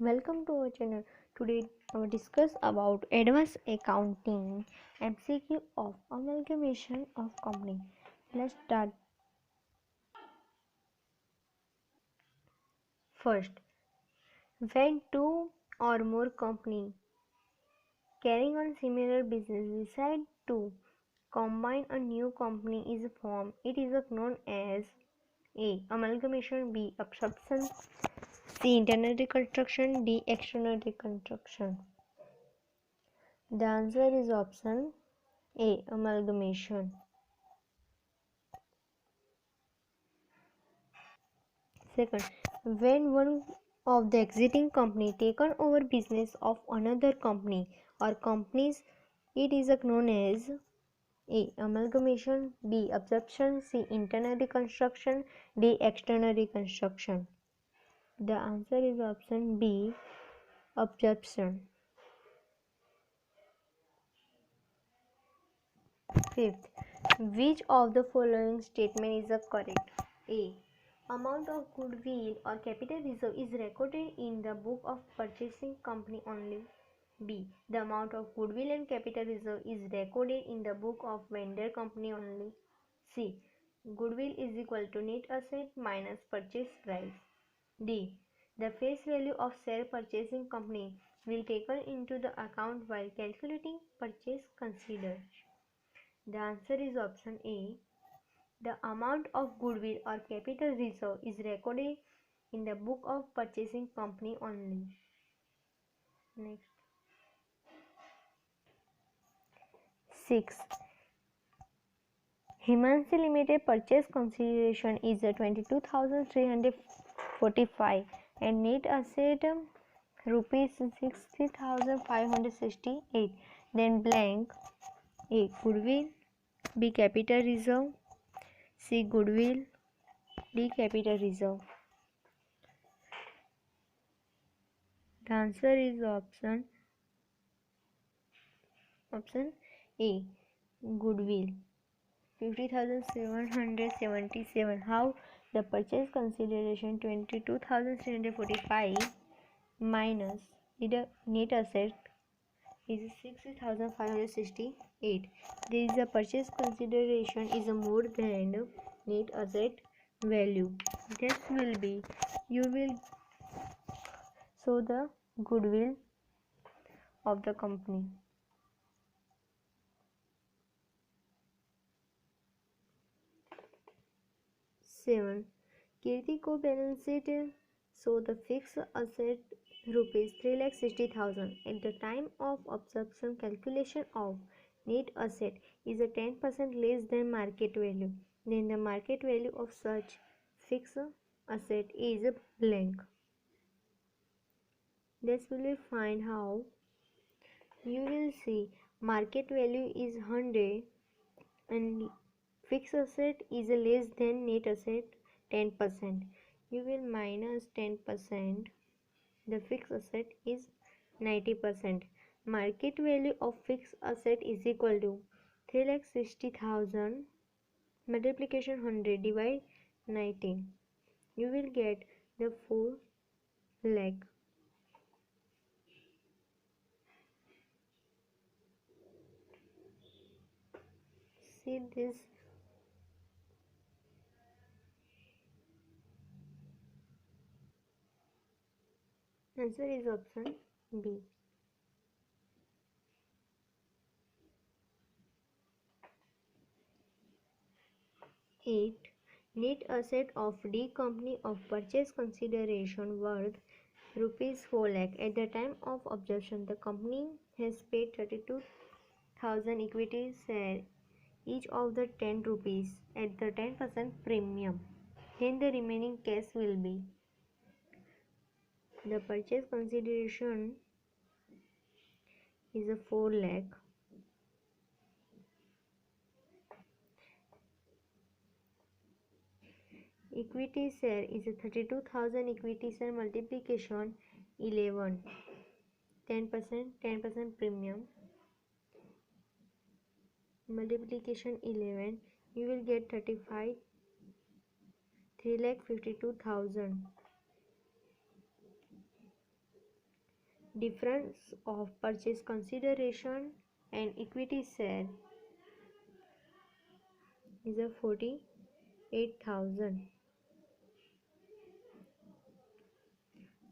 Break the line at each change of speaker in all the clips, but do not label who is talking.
Welcome to our channel. Today I will discuss about advanced accounting MCQ of amalgamation of company. Let's start. First, when two or more company carrying on similar business decide to combine, a new company is formed. It is known as A. Amalgamation, B. Absorption, C. Internal reconstruction, D. External reconstruction. The answer is option A. Amalgamation. Second, when one of the exiting company taken over business of another company or companies, it is known as A. Amalgamation, B. Absorption, C. Internal reconstruction, D. External reconstruction. The answer is option B. Absorption. Fifth, which of the following statement is correct? A. Amount of goodwill or capital reserve is recorded in the book of purchasing company only. B. The amount of goodwill and capital reserve is recorded in the book of vendor company only. C. Goodwill is equal to net asset minus purchase price. D. The face value of share purchasing company will taken into the account while calculating purchase consideration. The answer is option A. The amount of goodwill or capital reserve is recorded in the book of purchasing company only. Next. 6. Himansi Limited purchase consideration is 22,345 and net asset rupees 60,568. Then blank. A. Goodwill, B. Capital reserve, C. Goodwill, D. Capital reserve. The answer is option A. Goodwill. 50,777. How? The purchase consideration 22,345 minus the net asset is 60,568. There is a purchase consideration is more than net asset value. This will be, you will show the goodwill of the company. 7. Kirti को balance sheet show the fixed asset rupees 3,60,000 at the time of absorption. Calculation of net asset is a 10% less than market value. Then the market value of such fixed asset is blank. This will be find how. You will see market value is 100 and fixed asset is less than net asset 10%. You will minus 10%. The fixed asset is 90%. Market value of fixed asset is equal to 3,60,000 multiplication 100 divide 90. You will get the 4 lakh. See this. Answer is option B. 8. Net asset of D company of purchase consideration worth rupees 4 lakh. At the time of absorption, the company has paid 32,000 equity share each of the 10 rupees at the 10% premium. Then the remaining cash will be. The purchase consideration is a 4 lakh. Equity share is a 32,000 equity share multiplication 11. 10% premium multiplication 11. You will get 35 3,52,000. Difference of purchase consideration and equity share is a 48,000.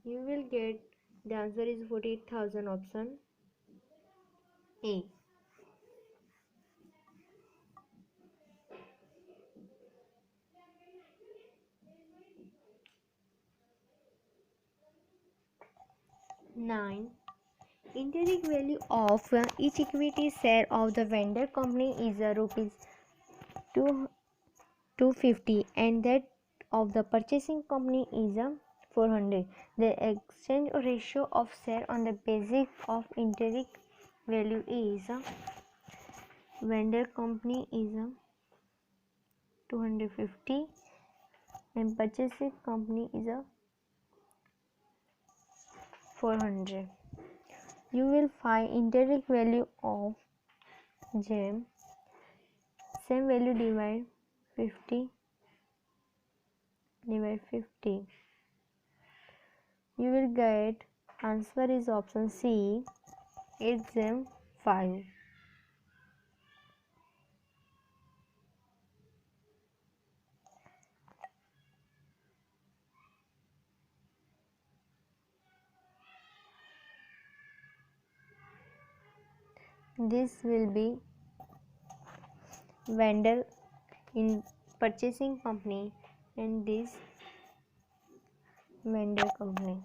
You will get the answer is 48,000, option A. Nine. Intrinsic value of each equity share of the vendor company is a rupees 250 and that of the purchasing company is a 400. The exchange ratio of share on the basis of intrinsic value is vendor company is 250 and purchasing company is 400. You will find intrinsic value of gem. Same value divide 50. You will get answer is option C. 8 gem 5. This will be vendor in purchasing company and this vendor company.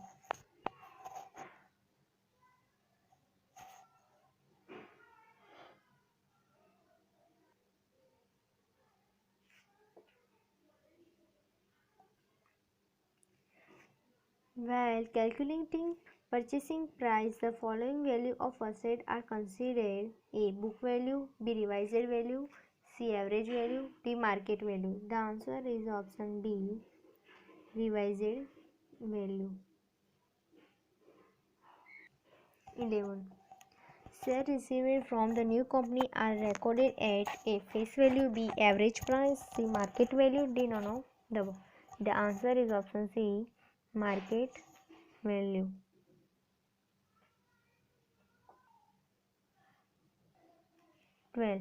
While calculating purchasing price, the following value of asset are considered: A. Book value, B. Revised value, C. Average value, D. Market value. The answer is option B. Revised value. 11. Shares received from the new company are recorded at A. Face value, B. Average price, C. Market value, D. None of the above. The answer is option C. Market value. 12.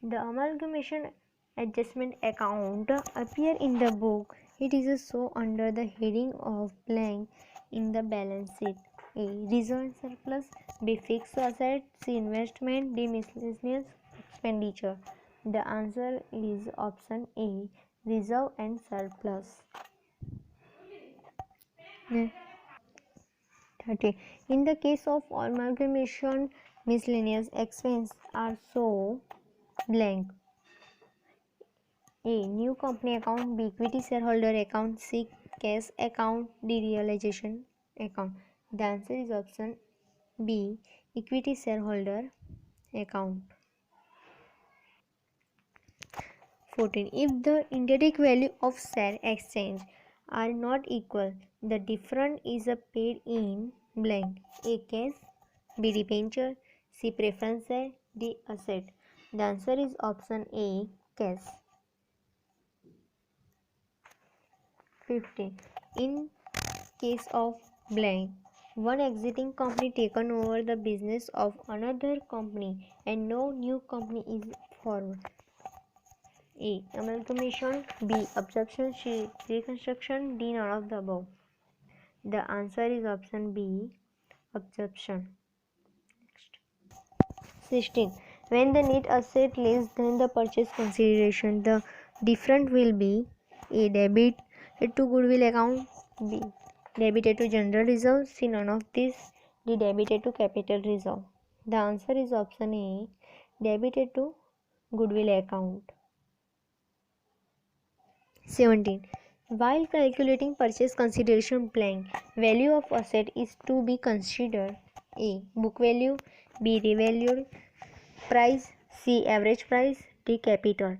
The amalgamation adjustment account appear in the book. It is so under the heading of blank in the balance sheet. A. Reserve and surplus, B. Fixed asset, C. Investment, D. Miscellaneous expenditure. The answer is option A. Reserve and surplus. 30. In the case of amalgamation, miscellaneous expenses are so blank. A. New company account, B. Equity shareholder account, C. Cash account, D. Realization account. The answer is option B. Equity shareholder account. 14. If the intrinsic value of share exchange are not equal, the difference is paid in blank. A. Cash, B. Debenture, C. Preference share, D. Asset. The answer is option A. Cash. 15. In case of blank, one exiting company taken over the business of another company and no new company is formed. A. Amalgamation, B. Absorption, C. Reconstruction, D. None of the above. The answer is option B. Absorption. 16. When the net asset less than the purchase consideration, the difference will be A. Debit to goodwill account, B. Debited to general reserve, C. None of this, D. Debited to capital reserve. The answer is option A. Debited to goodwill account. 17. While calculating purchase consideration blank, value of asset is to be considered: A. Book value, B. Revalued price, C. Average price, D. Capital.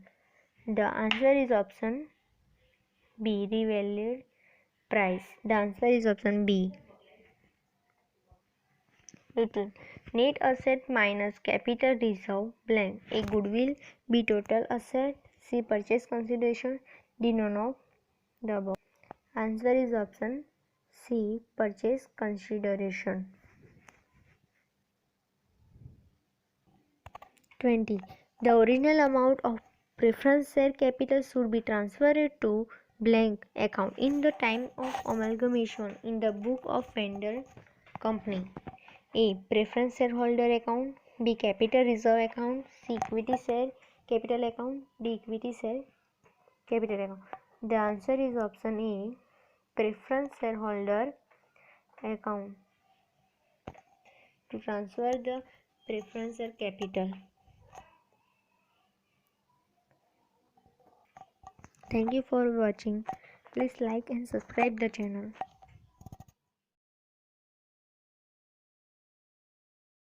The answer is option B. Revalued price. The answer is option B. 18. Net asset minus capital reserve blank. A. Goodwill, B. Total asset, C. Purchase consideration, D. None of the above. Answer is option C. Purchase consideration. 20. The original amount of preference share capital should be transferred to blank account in the time of amalgamation in the book of vendor company. A. Preference shareholder account. B. Capital reserve account. C. Equity share capital account. D. Equity share capital account. The answer is option A. Preference shareholder account. To transfer the preference share capital. Thank you for watching. Please like and subscribe the channel.